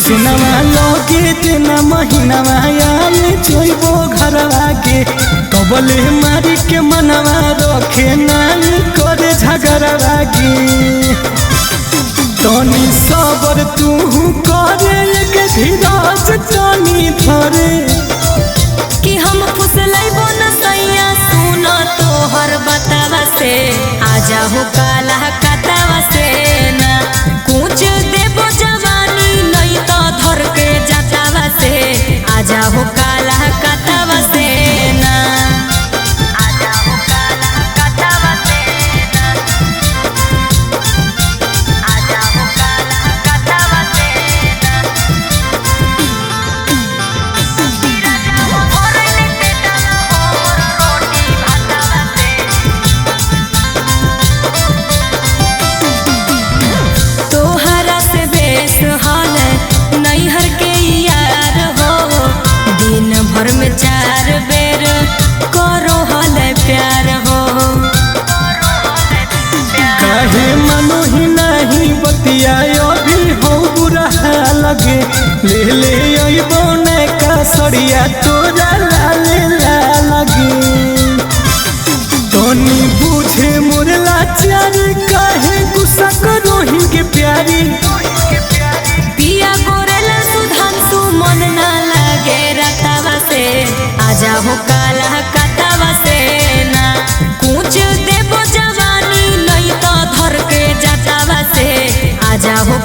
सुनवा लगे तेना महीनावा आए जोइबो घरवा के कबले मारी के मनवा रखे नानी करे झगड़वा के तनी सबर तू करे एक धीरज तनी धरे कि हम फुसलैबो न सैया सुन तोहर बतावा से आजा हो काला कतावा से ना कुछ देबो जवानी नहीं तो धर के जातावा से आजा हो काला कतावा से ना आजा हो काला कतावा से ना आजा हो काला कतावा से ना तोहरा से बेस हाल नैहर के यार हो दिन भर में 4 बेर करो हल प्यार हो कहे मनो ही नहीं बतिया अभी हो बुरा लगे ले ले अइबो ने का सड़िया तोरा लाले ला लगे तनी बुझे मोर लाचार कहे गुस्सा करो ही के प्यारी पिया गोरेला सुधांशु मन ना लगे रतावा से आजा हो काला कतावा से ना कुछ देबो जवानी नहीं तो धर के जातावा से आजा हो